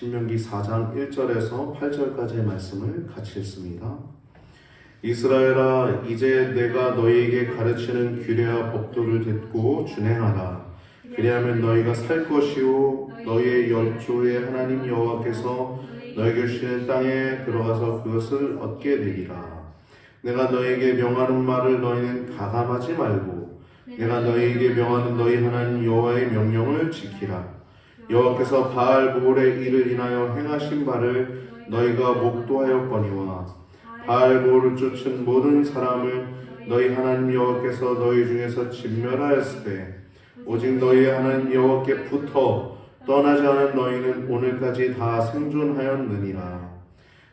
신명기 4장 1절에서 8절까지의 말씀을 같이 읽습니다. 이스라엘아, 이제 내가 너희에게 가르치는 규례와 법도를 듣고 준행하라. 그리하면 너희가 살 것이요 너희의 열조의 하나님 여호와께서 너희에게 주시는 땅에 들어가서 그것을 얻게 되리라. 내가 너희에게 명하는 말을 너희는 가감하지 말고 내가 너희에게 명하는 너희 하나님 여호와의 명령을 지키라. 여호와께서 바알보올의 일을 인하여 행하신 바를 너희가 목도하였거니와 바알보올을 쫓은 모든 사람을 너희 하나님 여호와께서 너희 중에서 진멸하였을 때 오직 너희 하나님 여호와께 붙어 떠나지 않은 너희는 오늘까지 다 생존하였느니라.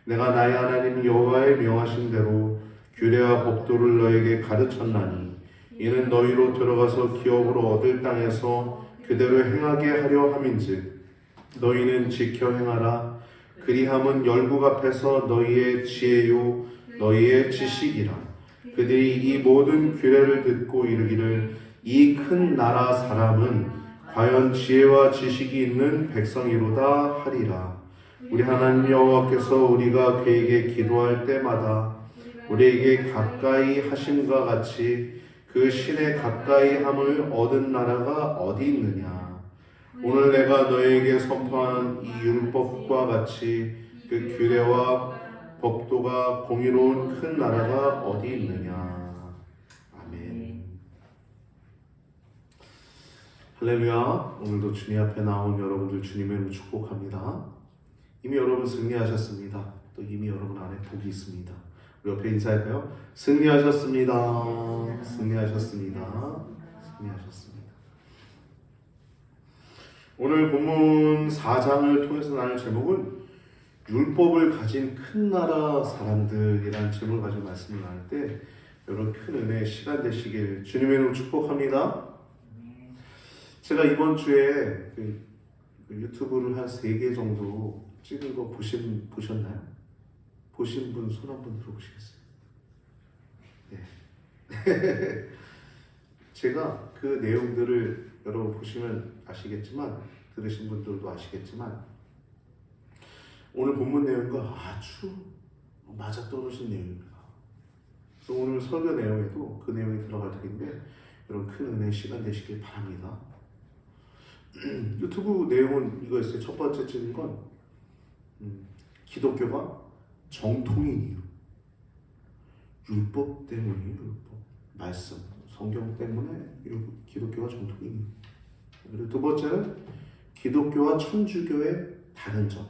내가 나의 하나님 여호와의 명하신 대로 규례와 법도를 너희에게 가르쳤나니 이는 너희로 들어가서 기업으로 얻을 땅에서 그대로 행하게 하려 함인즉 너희는 지켜 행하라. 그리함은 열국 앞에서 너희의 지혜요 너희의 지식이라. 그들이 이 모든 규례를 듣고 이르기를 이 큰 나라 사람은 과연 지혜와 지식이 있는 백성이로다 하리라. 우리 하나님 여호와께서 우리가 그에게 기도할 때마다 우리에게 가까이 하심과 같이 그 신의 가까이 함을 얻은 나라가 어디 있느냐. 오늘 내가 너에게 선포하는 이 율법과 같이 그 규례와 법도가 공의로운 큰 나라가 어디 있느냐. 아멘. 할렐루야. 오늘도 주님 앞에 나온 여러분들 주님의 이름으로 축복합니다. 이미 여러분 승리하셨습니다. 또 이미 여러분 안에 복이 있습니다. 우리 옆에 인사할까요? 승리하셨습니다. 승리하셨습니다. 승리하셨습니다. 오늘 본문 4장을 통해서 나눌 제목은 율법을 가진 큰 나라 사람들이라는 제목을 가지고 말씀을 나눌 때 여러분 큰 은혜의 시간 되시길 주님의 이름으로 축복합니다. 제가 이번 주에 그 유튜브를 한 3개 정도 찍은 거 보셨나요? 보신 분 손 한번 들어보시겠어요? 네. 제가 그 내용들을 여러분 보시면 아시겠지만 들으신 분들도 아시겠지만 오늘 본문 내용과 아주 맞아떨어진 내용입니다. 그래서 오늘 설교 내용에도 그 내용이 들어갈 텐데 여러분 큰 은혜의 시간 되시길 바랍니다. 유튜브 내용은 이거였어요. 첫 번째 찍은 건 기독교가 정통인 이유. 율법 때문이에요. 율법. 말씀. 성경 때문에 기독교가 정통인 이유. 그리고 두 번째는 기독교와 천주교의 다른 점.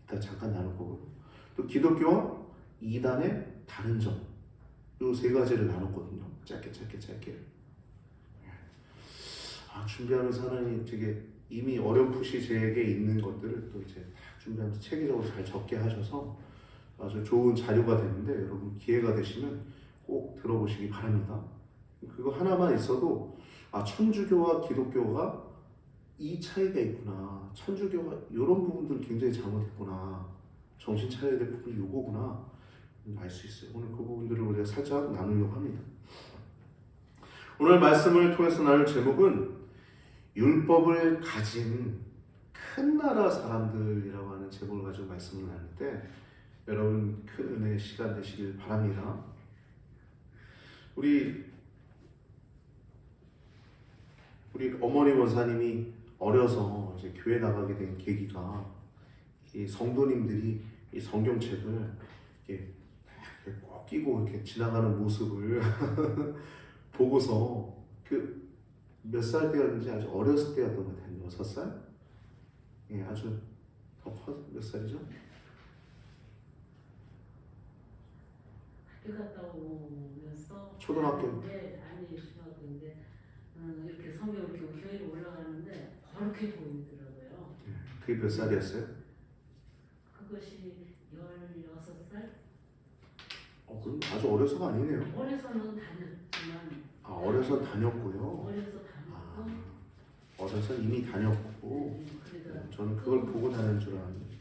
이따 잠깐 나눌 거고요. 또 기독교와 이단의 다른 점. 이 3가지를 나눴거든요. 짧게. 준비하면서 하나님 되게 이미 어렴풋이 제게 있는 것들을 또 이제 준비하면서 체계적으로 잘 적게 하셔서 아주 좋은 자료가 되는데 여러분 기회가 되시면 꼭 들어보시기 바랍니다. 그거 하나만 있어도 천주교와 기독교가 이 차이가 있구나. 천주교가 이런 부분들 굉장히 잘못했구나. 정신 차려야 될 부분이 이거구나. 알 수 있어요. 오늘 그 부분들을 우리가 살짝 나누려고 합니다. 오늘 말씀을 통해서 나눌 제목은 율법을 가진 큰 나라 사람들이라고 하는 제목을 가지고 말씀을 나눌 때 여러분 큰 은혜의 시간 되시길 바랍니다. 우리 어머니 원사님이 어려서 이제 교회 나가게 된 계기가 이 성도님들이 이 성경책을 이렇게 꼭 끼고 이렇게 지나가는 모습을 보고서 몇 살 때였는지 아주 어렸을 때였던 것 같아요. 6살? 예, 아주 몇 살이죠? 학교 갔다 오면서 초등학교? 네, 아니 중학교인데 이렇게 성경 이렇게 교회로 올라가는데 그렇게 보이더라고요. 예, 그게 몇 살이었어요? 그것이 16살? 그럼 아주 어려서가 아니네요. 어려서는 다녔지만 어려서 다녔고요. 어려서 다녔고 어려서 이미 다녔고 저는 그걸 보고 다닌 줄 알았는데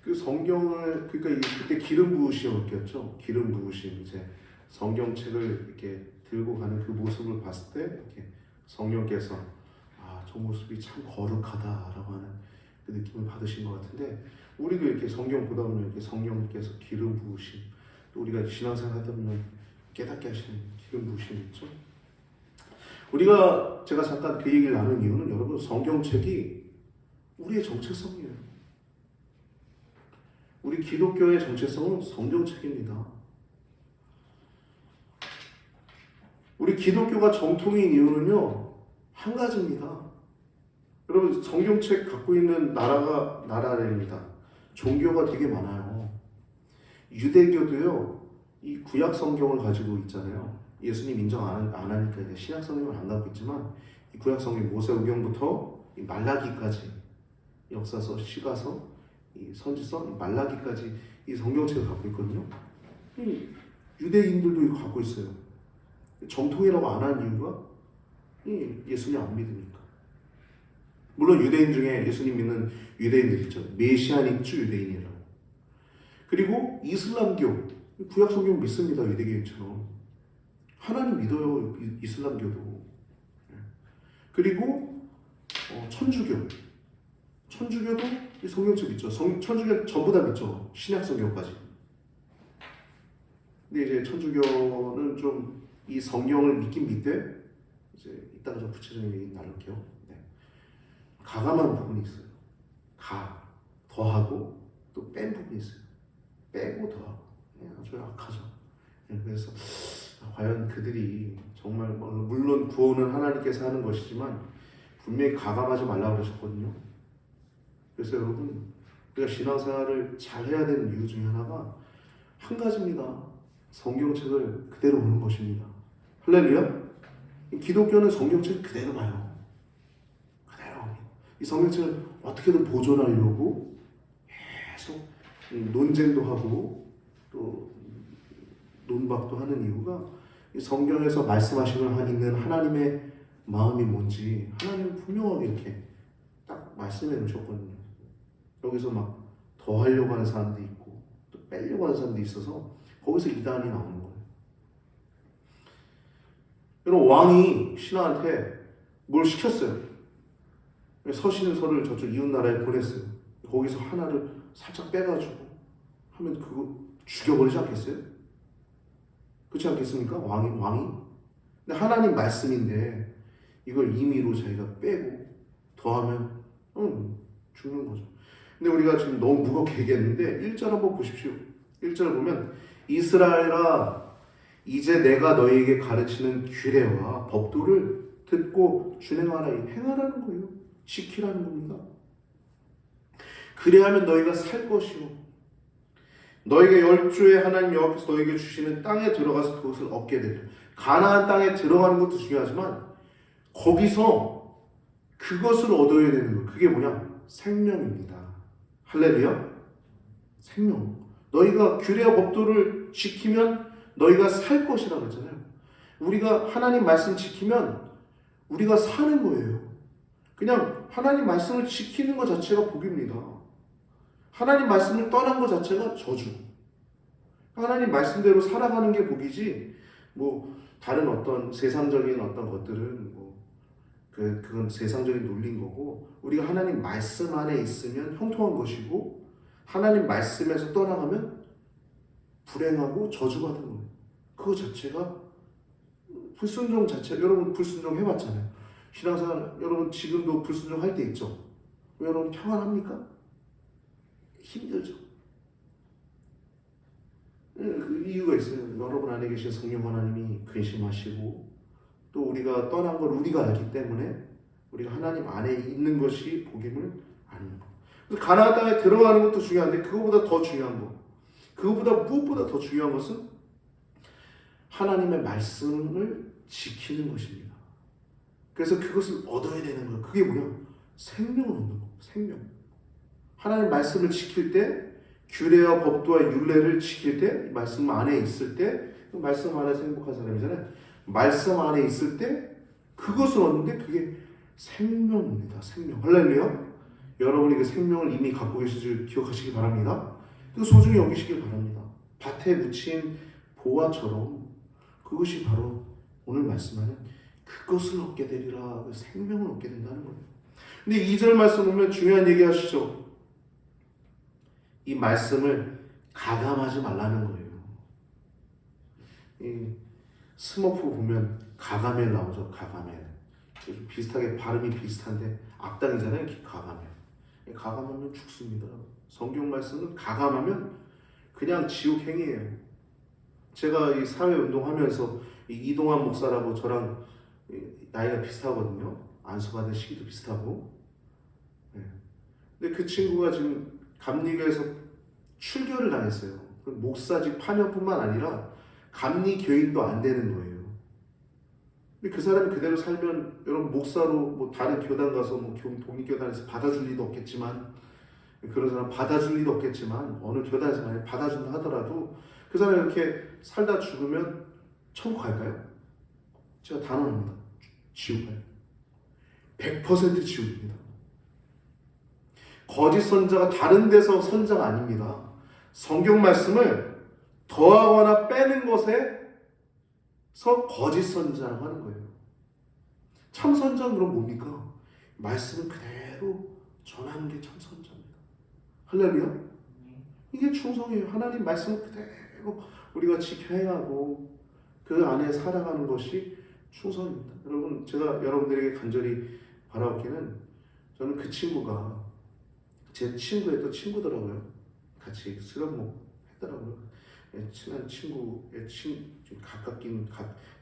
그 성경을 그러니까 그때 기름 부으심이었죠. 기름 부으심 이제 성경책을 이렇게 들고 가는 그 모습을 봤을 때 이렇게 성령께서 저 모습이 참 거룩하다라고 하는 그 느낌을 받으신 것 같은데, 우리도 이렇게 성경 보다 보면 이렇게 성령께서 기름 부으심, 또 우리가 신앙생활 하다 보면 깨닫게 하시는 기름 부으심 있죠. 제가 잠깐 그 얘기를 나눈 이유는, 여러분, 성경책이 우리의 정체성이에요. 우리 기독교의 정체성은 성경책입니다. 우리 기독교가 정통인 이유는요, 한 가지입니다. 여러분, 성경책 갖고 있는 나라입니다. 종교가 되게 많아요. 유대교도요, 이 구약 성경을 가지고 있잖아요. 예수님 인정 안 하니까 이제 신약 성경을 안 갖고 있지만, 이 구약 성경 모세오경부터 이 말라기까지, 역사서, 시가서, 이 선지서, 이 말라기까지 이 성경책을 갖고 있거든요. 이 유대인들도 이거 갖고 있어요. 정통이라고 안 하는 이유가 이 예수님 안 믿으니까. 물론 유대인 중에 예수님 믿는 유대인들 있죠. 메시아닉주 유대인이라고. 그리고 이슬람교, 구약 성경 믿습니다. 유대교인처럼. 하나님 믿어요. 이슬람교도. 그리고 천주교도 이 성경책 믿죠. 천주교 전부 다 믿죠. 신약 성경까지. 근데 이제 천주교는 좀 이 성경을 믿긴 믿되, 이제 이따가 좀 구체적인 얘기 나눌게요. 네. 가감한 부분이 있어요. 더하고 또 뺀 부분이 있어요. 빼고 더하고. 아주 악하죠. 그래서 과연 그들이 정말, 물론 구원은 하나님께서 하는 것이지만 분명히 가감하지 말라고 그러셨거든요. 그래서 여러분, 우리가 신앙생활을 잘 해야 되는 이유 중에 하나가 한 가지입니다. 성경책을 그대로 보는 것입니다. 할렐루야. 기독교는 성경책을 그대로 봐요. 그대로. 이 성경책을 어떻게든 보존하려고 계속 논쟁도 하고 또 논박도 하는 이유가, 이 성경에서 말씀하시고 있는 하나님의 마음이 뭔지 하나님은 분명하게 이렇게 딱 말씀해 놓으셨거든요. 여기서 막 더하려고 하는 사람도 있고 또 빼려고 하는 사람도 있어서 거기서 이단이 나오는 거예요. 여러분, 왕이 신하한테 뭘 시켰어요. 서시는 서를 저쪽 이웃나라에 보냈어요. 거기서 하나를 살짝 빼가지고 하면 그거 죽여버리지 않겠어요? 그렇지 않겠습니까? 왕이. 근데 하나님 말씀인데 이걸 임의로 자기가 빼고 더하면 죽는 거죠. 근데 우리가 지금 너무 무겁게 얘기했는데 1절 한번 보십시오. 1절 보면, 이스라엘아, 이제 내가 너희에게 가르치는 규례와 법도를 듣고 준행하라. 행하라는 거예요. 지키라는 겁니다. 그래야면 너희가 살 것이요, 너희가 열조의 하나님 여호와께서 너희에게 주시는 땅에 들어가서 그것을 얻게 되리라. 가나안 땅에 들어가는 것도 중요하지만 거기서 그것을 얻어야 되는 거예요. 그게 뭐냐? 생명입니다. 할렐루야. 생명. 너희가 규례와 법도를 지키면 너희가 살 것이라고 했잖아요. 우리가 하나님 말씀 지키면 우리가 사는 거예요. 그냥 하나님 말씀을 지키는 것 자체가 복입니다. 하나님 말씀을 떠난 것 자체가 저주. 하나님 말씀대로 살아가는 게 복이지, 다른 어떤 세상적인 어떤 것들은 그건 세상적인 논리인 거고, 우리가 하나님 말씀 안에 있으면 형통한 것이고, 하나님 말씀에서 떠나가면 불행하고 저주받은 거예요. 그거 자체가 불순종 자체. 여러분 불순종 해봤잖아요. 신앙생활 여러분 지금도 불순종 할 때 있죠. 여러분 평안합니까? 힘들죠. 그 이유가 있어요. 여러분 안에 계신 성령 하나님이 근심하시고, 또 우리가 떠난 걸 우리가 알기 때문에 우리가 하나님 안에 있는 것이 복임을 아는 거. 그래서 가나안 땅에 들어가는 것도 중요한데, 그거보다 더 중요한 거, 그거보다 무엇보다 더 중요한 것은 하나님의 말씀을 지키는 것입니다. 그래서 그것을 얻어야 되는 거예요. 그게 뭐냐? 생명을 얻는 거. 생명. 하나님 말씀을 지킬 때, 규례와 법도와 율례를 지킬 때, 말씀 안에 있을 때, 그 말씀 안에서 행복한 사람이잖아요. 말씀 안에 있을 때 그것을 얻는데 그게 생명입니다. 생명. 할렐루야. 여러분이 그 생명을 이미 갖고 계신 줄 기억하시기 바랍니다. 그 소중히 여기시길 바랍니다. 밭에 묻힌 보화처럼 그것이 바로 오늘 말씀하는 그것을 얻게 되리라. 생명을 얻게 된다는 거예요. 근데 2절 말씀 보면 중요한 얘기 하시죠. 이 말씀을 가감하지 말라는 거예요. 이 스머프 보면 가가멜 나오죠. 가가멜. 좀 비슷하게 발음이 비슷한데 악당이잖아요. 가가멜. 가감하면 죽습니다. 성경 말씀은 가감하면 그냥 지옥 행위예요. 제가 이 사회 운동하면서 이동환 목사라고 저랑 나이가 비슷하거든요. 안수받은 시기도 비슷하고. 근데 그 친구가 지금 감리교에서 출교를 당했어요. 목사직 파면뿐만 아니라 감리 교인도 안 되는 거예요. 근데 그 사람이 그대로 살면 여러분 목사로 뭐 다른 교단 가서 뭐 독립교단에서 받아줄 리도 없겠지만 그런 사람 받아줄 리도 없겠지만 어느 교단에서 만약 받아준다 하더라도 그 사람이 이렇게 살다 죽으면 천국 갈까요? 제가 단언합니다. 지옥 가요. 100% 지옥입니다. 거짓 선자가 다른 데서 선자가 아닙니다. 성경 말씀을 더하거나 빼는 것에서 거짓 선자라고 하는 거예요. 참 선자는 그럼 뭡니까? 말씀을 그대로 전하는 게 참 선자입니다. 할렐루야. 이게 충성이에요. 하나님 말씀을 그대로 우리가 지켜 행하고 그 안에 살아가는 것이 충성입니다. 여러분, 제가 여러분들에게 간절히 바라옵기는 저는 그 친구가 제 친구의 또 친구더라고요. 같이 수련목 했더라고요. 친한 친구의 좀 가깝긴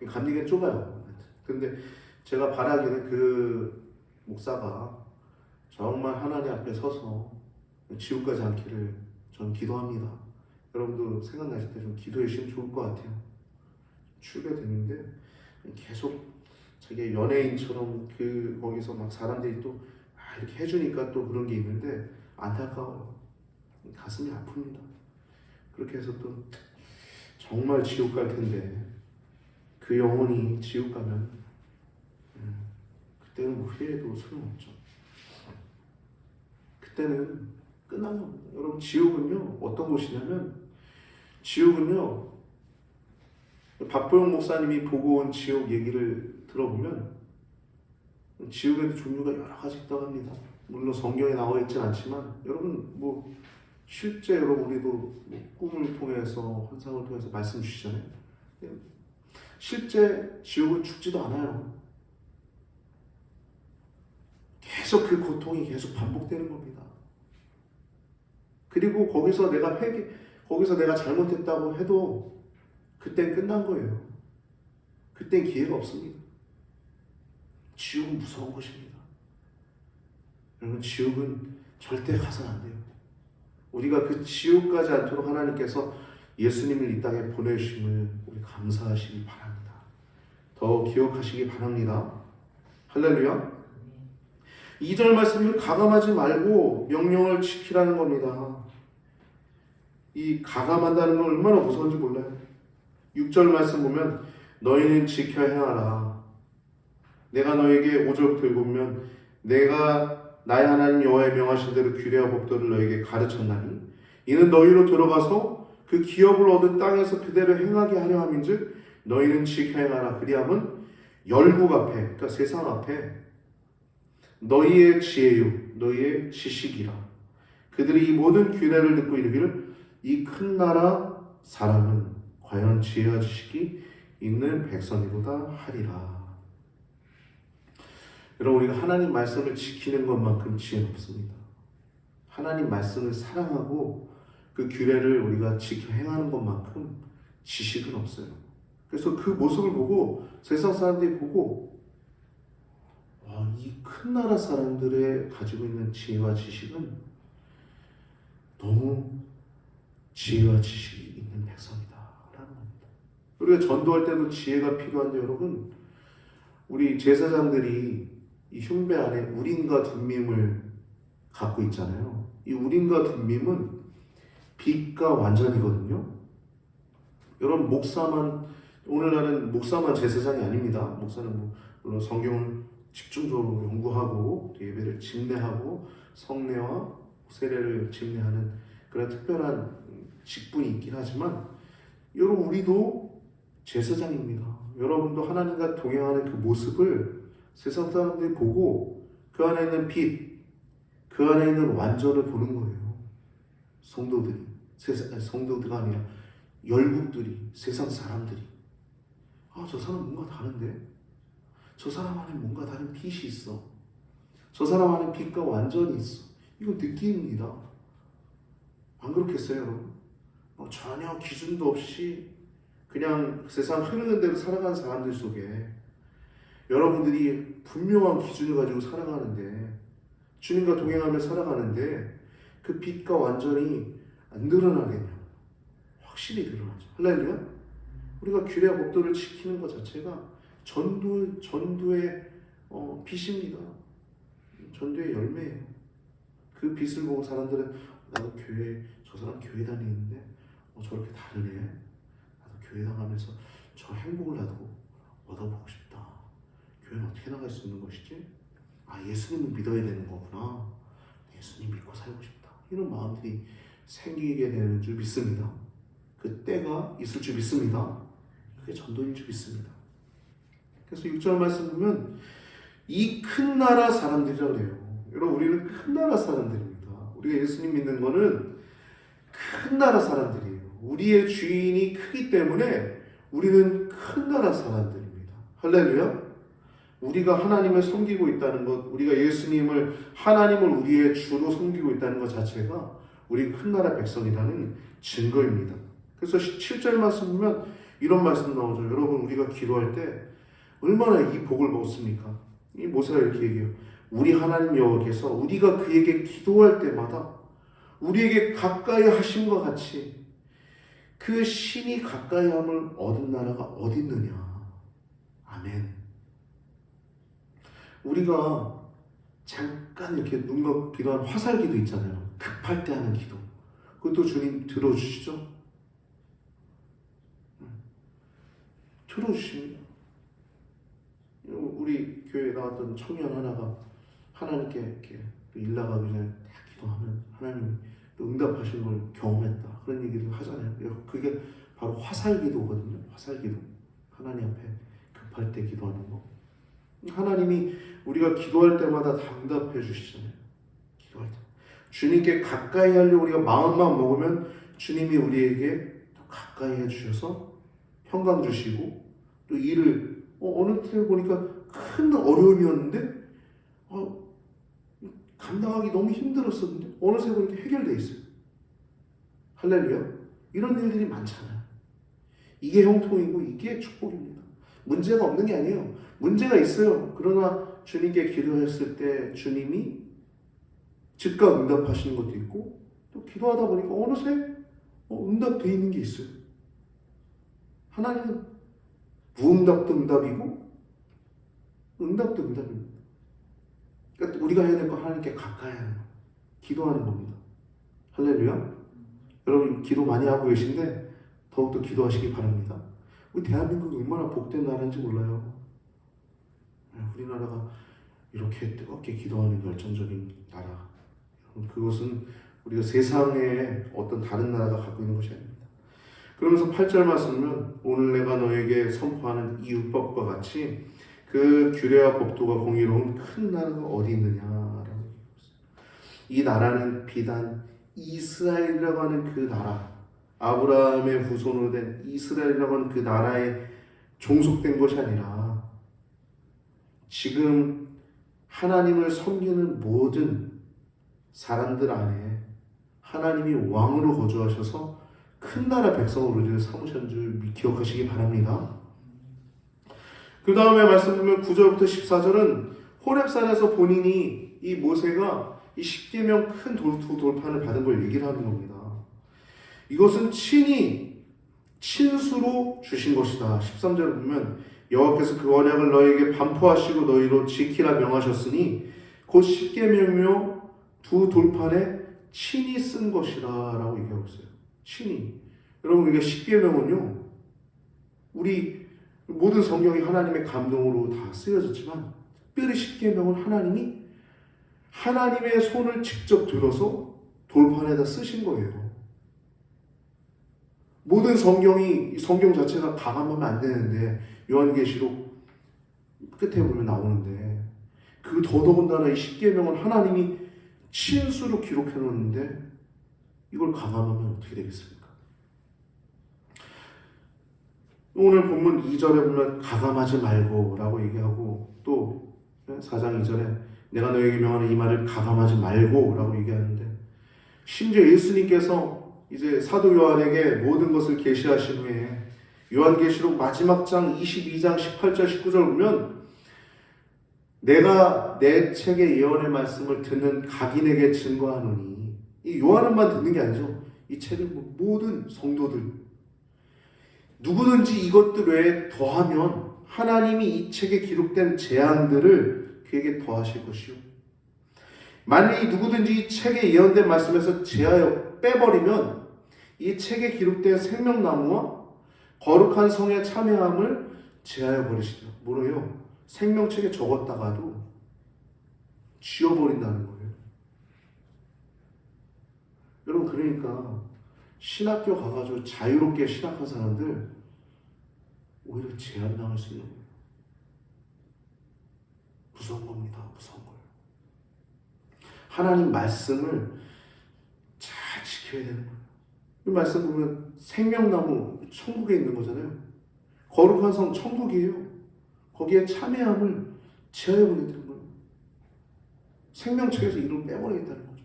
감리교는 좁아요. 근데 제가 바라기는 그 목사가 정말 하나님 앞에 서서 지옥 가지 않기를 전 기도합니다. 여러분도 생각나실 때 좀 기도해 주시면 좋을 것 같아요. 출교됐는데 계속 자기 연예인처럼 거기서 막 사람들이 또 이렇게 해주니까 또 그런 게 있는데 안타까워요. 가슴이 아픕니다. 그렇게 해서 또 정말 지옥 갈 텐데 그 영혼이 지옥 가면 그때는 뭐 후회해도 소용없죠. 그때는 끝난 겁니다. 여러분, 지옥은요 어떤 곳이냐면 지옥은요 박보영 목사님이 보고 온 지옥 얘기를 들어보면 지옥에도 종류가 여러 가지 있다고 합니다. 물론 성경에 나와 있진 않지만 여러분 뭐 실제 여러분 우리도 뭐 꿈을 통해서 환상을 통해서 말씀 주시잖아요. 실제 지옥은 죽지도 않아요. 계속 그 고통이 계속 반복되는 겁니다. 그리고 거기서 내가 잘못했다고 해도 그땐 끝난 거예요. 그땐 기회가 없습니다. 지옥은 무서운 것입니다. 여러분, 지옥은 절대 가서는 안 돼요. 우리가 그 지옥 가지 않도록 하나님께서 예수님을 이 땅에 보내주심을 우리 감사하시기 바랍니다. 더 기억하시기 바랍니다. 할렐루야. 2절 말씀을 가감하지 말고 명령을 지키라는 겁니다. 이 가감한다는 건 얼마나 무서운지 몰라요. 6절 말씀 보면 너희는 지켜 행하라. 내가 너에게 5절부터 읽으면 내가 나의 하나님 여호와의 명하신 대로 규례와 법도를 너에게 가르쳤나니 이는 너희로 들어가서 그 기업을 얻은 땅에서 그대로 행하게 하려 함인즉 너희는 지켜 행하라. 그리하면 열국 앞에, 그러니까 세상 앞에 너희의 지혜요 너희의 지식이라. 그들이 이 모든 규례를 듣고 이르기를 이 큰 나라 사람은 과연 지혜와 지식이 있는 백성이보다 하리라. 여러분, 우리가 하나님 말씀을 지키는 것만큼 지혜는 없습니다. 하나님 말씀을 사랑하고 그 규례를 우리가 지켜 행하는 것만큼 지식은 없어요. 그래서 그 모습을 보고 세상 사람들이 보고 이 큰 나라 사람들의 가지고 있는 지혜와 지식은 너무 지혜와 지식이 있는 백성이다 라는 겁니다. 우리가 전도할 때도 지혜가 필요한데 여러분, 우리 제사장들이 이 흉배 안에 우림과 둠밈을 갖고 있잖아요. 이 우림과 둠밈은 빛과 완전이거든요. 여러분, 오늘날은 목사만 제사장이 아닙니다. 목사는 물론 성경을 집중적으로 연구하고 예배를 집례하고 성례와 세례를 집례하는 그런 특별한 직분이 있긴 하지만 여러분, 우리도 제사장입니다. 여러분도 하나님과 동행하는 그 모습을 세상 사람들이 보고 그 안에 있는 빛, 그 안에 있는 완전을 보는 거예요. 성도들이, 성도들가 아니라 열국들이, 세상 사람들이. 아, 저 사람 뭔가 다른데? 저 사람 안에 뭔가 다른 빛이 있어. 저 사람 안에 빛과 완전이 있어. 이거 느낍니다. 안 그렇겠어요, 여러분? 전혀 기준도 없이 그냥 세상 흐르는 대로 살아가는 사람들 속에 여러분들이 분명한 기준을 가지고 살아가는데, 주님과 동행하며 살아가는데 그 빛과 완전히 안 드러나겠냐? 확실히 드러나죠. 할렐루야. 우리가 규례와 법도를 지키는 것 자체가 전도의 빛입니다. 전도의 열매예요. 그 빛을 보고 사람들은 나도 저 사람 교회 다니는데 저렇게 다르네. 나도 교회 나가면서 저 행복을 나도 얻어보고 싶다. 교회는 어떻게 나갈 수 있는 것이지? 아, 예수님을 믿어야 되는 거구나. 예수님 믿고 살고 싶다. 이런 마음들이 생기게 되는 줄 믿습니다. 그 때가 있을 줄 믿습니다. 그게 전도인 줄 믿습니다. 그래서 6절 말씀 보면 이 큰 나라 사람들이라고 그래요. 여러분, 우리는 큰 나라 사람들입니다. 우리가 예수님 믿는 거는 큰 나라 사람들이에요. 우리의 주인이 크기 때문에 우리는 큰 나라 사람들입니다. 할렐루야. 우리가 하나님을 섬기고 있다는 것, 우리가 하나님을 우리의 주로 섬기고 있다는 것 자체가 우리 큰 나라 백성이라는 증거입니다. 그래서 7절 말씀 보면 이런 말씀 나오죠. 여러분, 우리가 기도할 때 얼마나 이 복을 먹었습니까? 이 모세가 이렇게 얘기해요. 우리 하나님 여호와께서 우리가 그에게 기도할 때마다 우리에게 가까이 하심과 같이 그 신이 가까이 함을 얻은 나라가 어디 있느냐. 아멘. 우리가 잠깐 이렇게 눈 감고 기도하는 화살기도 있잖아요. 급할 때 하는 기도. 그것도 주님 들어주시죠? 들어주십니다. 우리 교회에 나왔던 청년 하나가 하나님께 이렇게 일 나가기 전에 딱 기도하면 하나님이 또 응답하신 걸 경험했다. 그런 얘기를 하잖아요. 그게 바로 화살기도거든요. 화살기도. 하나님 앞에 급할 때 기도하는 거. 하나님이 우리가 기도할 때마다 다 응답해 주시잖아요. 기도할 때. 주님께 가까이 하려고 우리가 마음만 먹으면 주님이 우리에게 또 가까이 해주셔서 평강 주시고 또 일을 어느 때 보니까 큰 어려움이었는데 감당하기 너무 힘들었었는데 어느새 보니까 해결돼 있어요. 할렐루야. 이런 일들이 많잖아요. 이게 형통이고 이게 축복입니다. 문제가 없는 게 아니에요. 문제가 있어요. 그러나 주님께 기도했을 때 주님이 즉각 응답하시는 것도 있고 또 기도하다 보니까 어느새 응답되어 있는 게 있어요. 하나님은 무응답도 응답이고 응답도 응답입니다. 그러니까 우리가 해야 될 거 하나님께 가까이 하는 거. 기도하는 겁니다. 할렐루야. 여러분 기도 많이 하고 계신데 더욱더 기도하시기 바랍니다. 우리 대한민국이 얼마나 복된 나라인지 몰라요. 우리나라가 이렇게 뜨겁게 기도하는 열정적인 나라. 그것은 우리가 세상에 어떤 다른 나라가 갖고 있는 것이 아닙니다. 그러면서 8절 말씀은 오늘 내가 너에게 선포하는 이 율법과 같이 그 규례와 법도가 공의로운 큰 나라가 어디 있느냐라고 얘기하고 있어요. 이 나라는 비단 이스라엘이라고 하는 그 나라, 아브라함의 후손으로 된 이스라엘이라고 하는 그 나라에 종속된 것이 아니라 지금 하나님을 섬기는 모든 사람들 안에 하나님이 왕으로 거주하셔서 큰 나라 백성으로 우리를 삼으신 줄 기억하시기 바랍니다. 그 다음에 말씀 보면 9절부터 14절은 호렙산에서 본인이 이 모세가 이 십계명 큰 두 돌판을 받은 걸 얘기를 하는 겁니다. 이것은 친히 친수로 주신 것이다. 13절을 보면 여호와께서 그 언약을 너희에게 반포하시고 너희로 지키라 명하셨으니 곧 십계명이며 두 돌판에 친히 쓴 것이라 라고 얘기하고 있어요. 친히. 여러분 우리가 십계명은요 우리 모든 성경이 하나님의 감동으로 다 쓰여졌지만 특별히 십계명은 하나님이 하나님의 손을 직접 들어서 돌판에다 쓰신 거예요. 모든 성경 자체가 가감하면 안 되는데 요한계시록 끝에 보면 나오는데 그 더더군다나 이 십계명은 하나님이 친수로 기록해 놓는데 이걸 가감하면 어떻게 되겠습니까? 오늘 본문 2절에 보면 가감하지 말고 라고 얘기하고 또 4장 2절에 내가 너에게 명하는 이 말을 가감하지 말고 라고 얘기하는데 심지어 예수님께서 이제 사도 요한에게 모든 것을 계시하신 후에 요한계시록 마지막 장 22장 18절 19절 보면 내가 내 책의 예언의 말씀을 듣는 각인에게 증거하노니 이 요한은만 듣는 게 아니죠. 이 책을 모든 성도들 누구든지 이것들 외에 더하면 하나님이 이 책에 기록된 재앙들을 그에게 더하실 것이요. 만일 누구든지 이 책에 예언된 말씀에서 제하여 빼버리면 이 책에 기록된 생명나무와 거룩한 성의 참여함을 제하여 버리시더라. 뭐래요? 생명책에 적었다가도 지워버린다는 거예요. 여러분 그러니까 신학교 가가지고 자유롭게 신학한 사람들 오히려 제한당할 수 있는 거예요. 무서운 겁니다. 무서운 거예요. 하나님 말씀을 잘 지켜야 되는 거예요. 이 말씀 보면 생명나무 천국에 있는 거잖아요. 거룩한 성 천국이에요. 거기에 참여함을 제하여버리겠다는 거예요. 생명책에서 이름을 빼버리겠다는 거죠.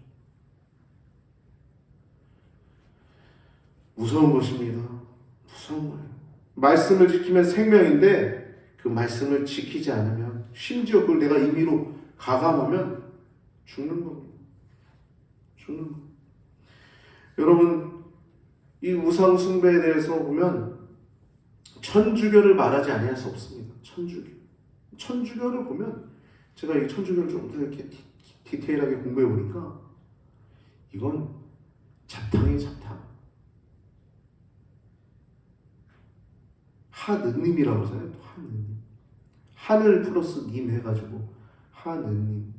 무서운 것입니다. 무서운 거예요. 말씀을 지키면 생명인데 그 말씀을 지키지 않으면 심지어 그걸 내가 임의로 가감하면 죽는 겁니다. 죽는 겁니다. 여러분 이 우상 숭배에 대해서 보면 천주교를 말하지 아니할 수 없습니다. 천주교를 보면 제가 이 천주교를 좀 더 이렇게 디테일하게 공부해 보니까 이건 잡탕이에요. 잡탕. 하느님이라고 하잖아요. 또 하느님. 하늘 플러스 님 해가지고 하느님.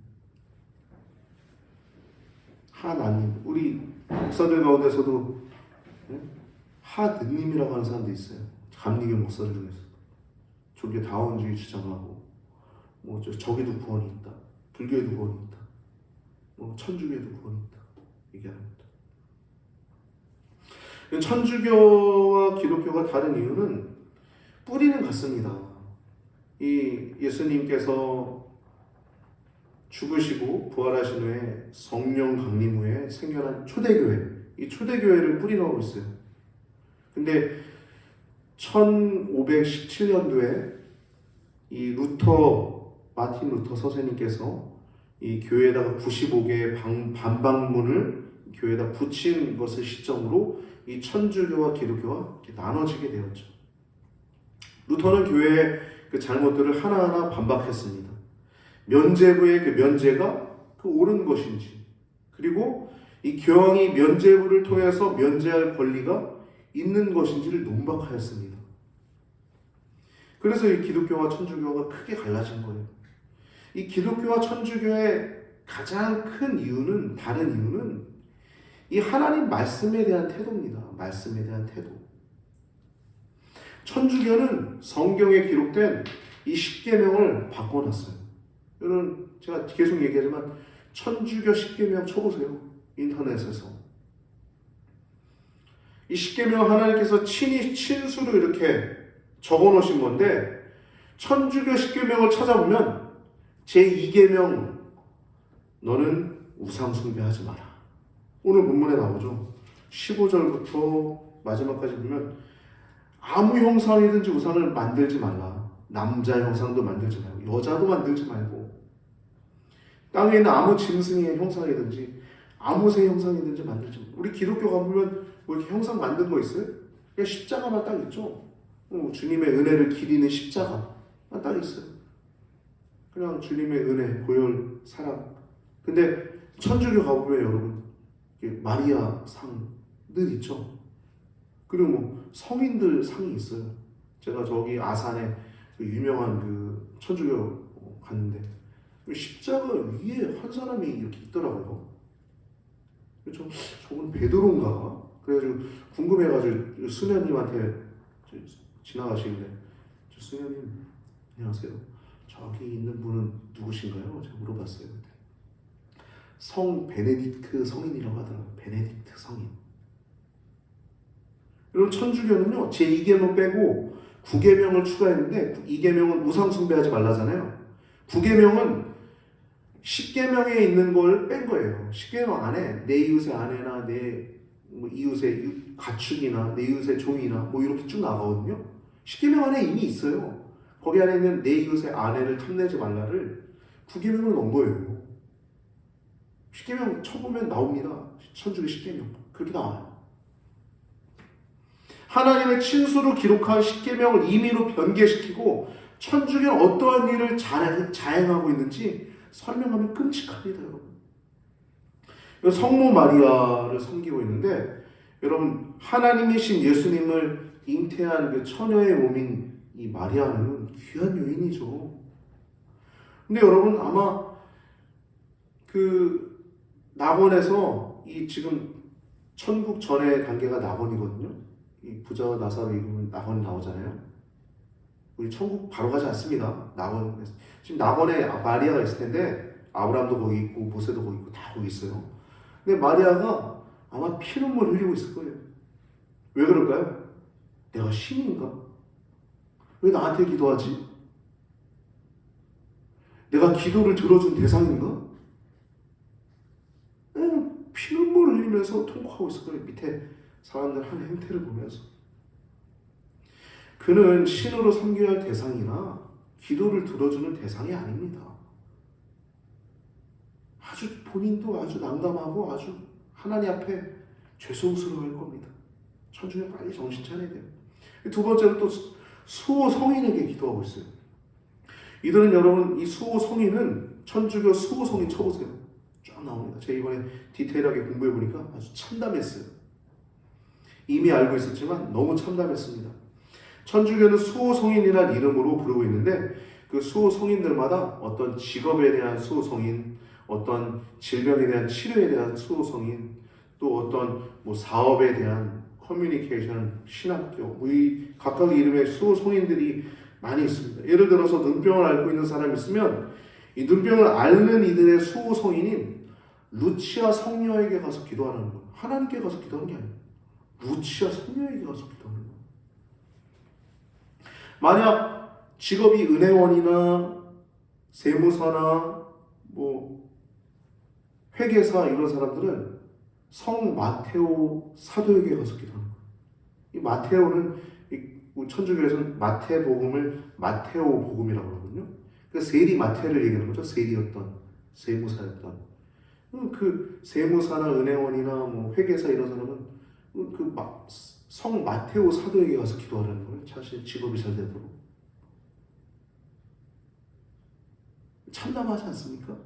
하나님. 우리 목사들 가운데서도 하느님이라고 하는 사람도 있어요. 감리교 목사들 중에서. 저게 다원주의 주장하고 뭐 저기도 구원이 있다. 불교에도 구원이 있다. 뭐 천주교에도 구원이 있다. 얘기합니다. 천주교와 기독교가 다른 이유는 뿌리는 같습니다. 이 예수님께서 죽으시고 부활하신 후에 성령 강림 후에 생겨난 초대교회, 이 초대교회를 뿌리놓고 있어요. 근데 1517년도에 이 마틴 루터 선생님께서 이 교회에다가 95개의 반박문을 교회에다 붙인 것을 시점으로 이 천주교와 기독교가 이렇게 나눠지게 되었죠. 루터는 교회의 그 잘못들을 하나하나 반박했습니다. 면죄부의 그 면죄가 그 옳은 것인지, 그리고 이 교황이 면죄부를 통해서 면죄할 권리가 있는 것인지를 논박하였습니다. 그래서 이 기독교와 천주교가 크게 갈라진 거예요. 이 기독교와 천주교의 가장 큰 이유는, 다른 이유는 이 하나님 말씀에 대한 태도입니다. 말씀에 대한 태도. 천주교는 성경에 기록된 이 십계명을 바꿔놨어요. 여러분 제가 계속 얘기하지만 천주교 십계명 쳐보세요. 인터넷에서. 이 십계명 하나님께서 친히 친수로 이렇게 적어놓으신 건데 천주교 십계명을 찾아보면 제2계명 너는 우상 숭배하지 마라. 오늘 본문에 나오죠. 15절부터 마지막까지 보면 아무 형상이든지 우상을 만들지 말라. 남자 형상도 만들지 말고 여자도 만들지 말고 땅에 있는 아무 짐승의 형상이든지 아무 새 형상이든지 만들지 말고. 우리 기독교 가보면 뭐 이렇게 형상 만든 거 있어요? 그냥 십자가만 딱 있죠. 주님의 은혜를 기리는 십자가만 딱 있어요. 그냥 주님의 은혜, 보혈, 사랑. 근데 천주교 가보면 여러분 마리아 상 늘 있죠. 그리고 뭐 성인들 상이 있어요. 제가 저기 아산에 그 유명한 그 천주교 갔는데 십자가 위에 한 사람이 이렇게 있더라고요. 저건 베드로인가? 그래가지고 궁금해가지고 수녀님한테 지나가시길래 수녀님 안녕하세요. 저기 있는 분은 누구신가요? 제가 물어봤어요. 성 베네딕트 성인이라고 하더라고요. 베네딕트 성인. 여러분 천주교는요 제2계명 빼고 9계명을 추가했는데 2계명은 우상 숭배하지 말라잖아요. 9계명은 10계명에 있는 걸 뺀 거예요. 10계명 안에 내 이웃의 아내나 내 이웃의 가축이나 내 이웃의 종이나 뭐 이렇게 쭉 나가거든요. 10계명 안에 이미 있어요. 거기 안에 있는 내 이웃의 아내를 탐내지 말라를 9계명으로 넣은 거예요. 10계명 쳐보면 나옵니다. 천주교 10계명 그렇게 나와요. 하나님의 친수로 기록한 10계명을 임의로 변개시키고 천주교는 어떠한 일을 자행하고 있는지 설명하면 끔찍합니다. 여러분 성모 마리아를 섬기고 있는데 여러분 하나님이신 예수님을 잉태한 그 처녀의 몸인 이 마리아는 귀한 여인이죠. 근데 여러분 아마 그 낙원에서 이 지금 천국 전의 단계가 낙원이거든요. 이 부자와 나사로 읽으면 낙원이 나오잖아요. 우리 천국 바로 가지 않습니다. 낙원 지금 낙원에 마리아가 있을 텐데 아브라함도 거기 있고 모세도 거기 있고 다 거기 있어요. 근데 마리아가 아마 피눈물 흘리고 있을 거예요. 왜 그럴까요? 내가 신인가? 왜 나한테 기도하지? 내가 기도를 들어준 대상인가? 피눈물 흘리면서 통곡하고 있을 거예요. 밑에 사람들 하는 행태를 보면서. 그는 신으로 섬겨야 할 대상이나 기도를 들어주는 대상이 아닙니다. 아주 본인도 아주 난감하고 아주 하나님 앞에 죄송스러워할 겁니다. 천주교 빨리 정신 차려야 돼요. 두 번째로 또 수호 성인에게 기도하고 있어요. 이들은 여러분 이 수호 성인은 천주교 수호 성인 쳐보세요. 쫙 나옵니다. 제가 이번에 디테일하게 공부해 보니까 아주 참담했어요. 이미 알고 있었지만 너무 참담했습니다. 천주교는 수호 성인이라는 이름으로 부르고 있는데 그 수호 성인들마다 어떤 직업에 대한 수호 성인, 어떤 질병에 대한 치료에 대한 수호 성인, 또 어떤 뭐 사업에 대한 커뮤니케이션, 신학교, 이 각각의 이름의 수호 성인들이 많이 있습니다. 예를 들어서 눈병을 앓고 있는 사람이 있으면 이 눈병을 앓는 이들의 수호 성인인 루치아 성녀에게 가서 기도하는 거예요. 하나님께 가서 기도하는 게 아니에요. 루치아 성녀에게 가서 기도하는 거예요. 만약 직업이 은행원이나 세무사나 뭐 회계사 이런 사람들은 성 마테오 사도에게 가서 기도하는 거예요. 이 마테오는 천주교에서는 마태복음을 마테오 복음이라고 하거든요. 그 세리 마테를 얘기하는 거죠. 세리였던 세무사였던 그 세무사나 은행원이나 뭐 회계사 이런 사람은 그 성 마테오 사도에게 가서 기도하라는 거예요. 자신 직업이 잘 되도록. 참담하지 않습니까?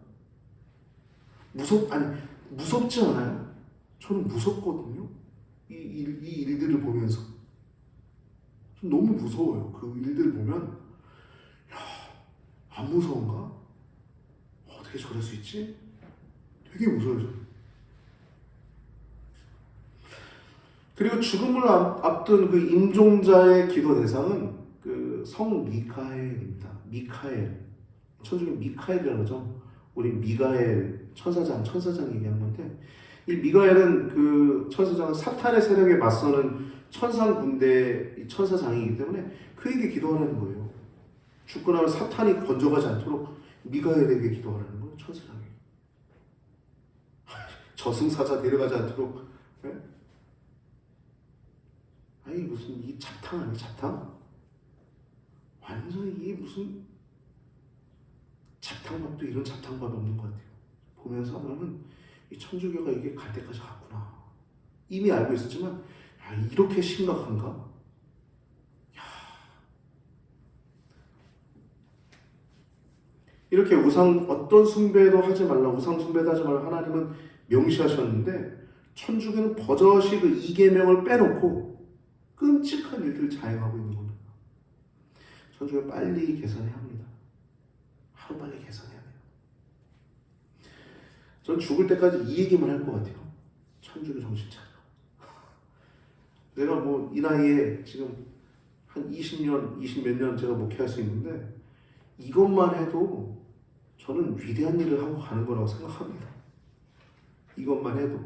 무섭지 않아요? 저는 무섭거든요. 이 일들을 보면서 너무 무서워요. 그 일들을 보면 야, 안 무서운가? 어떻게 저럴 수 있지? 되게 무서워요. 그리고 죽음을 앞둔 그 임종자의 기도 대상은 그 성 미카엘입니다. 미카엘. 천주교 미카엘이라고 하죠. 우리 미가엘 천사장 얘기하는 건데 이 미가엘은 그 천사장은 사탄의 세력에 맞서는 천상 군대 천사장이기 때문에 그에게 기도하라는 거예요. 죽고 나면 사탄이 건져가지 않도록 미가엘에게 기도하라는 거예요. 천사장에게. 저승사자 데려가지 않도록. 네? 아니 무슨 이 잡탕 아니야 잡탕? 완전히 이게 무슨 잡탕밥도 이런 잡탕밥이 없는 것 같아요. 보면서 그러면 이 천주교가 이게 갈 때까지 갔구나. 이미 알고 있었지만 야, 이렇게 심각한가? 야. 이렇게 어떤 숭배도 하지 말라, 우상 숭배도 하지 말라 하나님은 명시하셨는데 천주교는 버젓이 그 이계명을 빼놓고 끔찍한 일들을 자행하고 있는 겁니다. 천주교 빨리 개선해야 합니다. 하루빨리 개선해야 돼요. 전 죽을 때까지 이 얘기만 할 것 같아요. 천주교 정신 차려. 내가 뭐 이 나이에 지금 한 20년, 20 몇 년 제가 목회할 수 있는데 이것만 해도 저는 위대한 일을 하고 가는 거라고 생각합니다. 이것만 해도.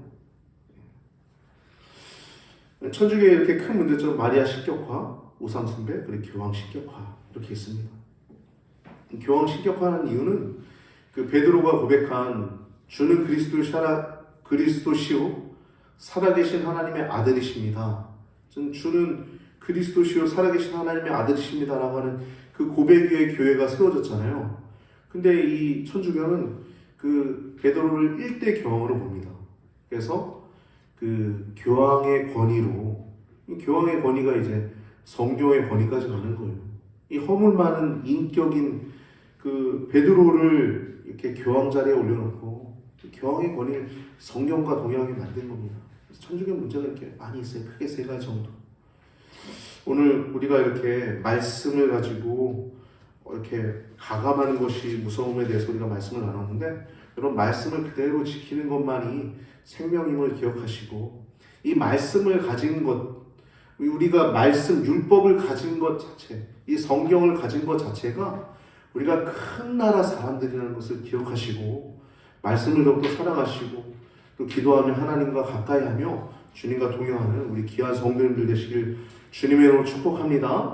천주교에 이렇게 큰 문제점은 마리아 신격화, 우상 숭배, 그리고 교황 신격화 이렇게 있습니다. 교황 신격화하는 이유는 그 베드로가 고백한 주는 그리스도시요 살아계신 하나님의 아들이십니다. 주는 그리스도시요 살아계신 하나님의 아들이십니다라고 하는 그 고백 위에 교회가 세워졌잖아요. 근데 이 천주교는 그 베드로를 일대 교황으로 봅니다. 그래서 그 교황의 권위로, 이 교황의 권위가 이제 성경의 권위까지 가는 거예요. 이 허물 많은 인격인 그 베드로를 이렇게 교황 자리에 올려놓고 교황의 권위를 성경과 동일하게 만든 겁니다. 그래서 천주교 문제가 이렇게 많이 있어요. 크게 세 가지 정도. 오늘 우리가 이렇게 말씀을 가지고 이렇게 가감하는 것이 무서움에 대해서 우리가 말씀을 나눴는데, 여러분 말씀을 그대로 지키는 것만이 생명임을 기억하시고, 이 말씀을 가진 것, 우리가 말씀 율법을 가진 것 자체, 이 성경을 가진 것 자체가 우리가 큰 나라 사람들이라는 것을 기억하시고 말씀을 더욱더 살아가시고 또 기도하며 하나님과 가까이하며 주님과 동행하는 우리 귀한 성도님들 되시길 주님의 이름으로 축복합니다.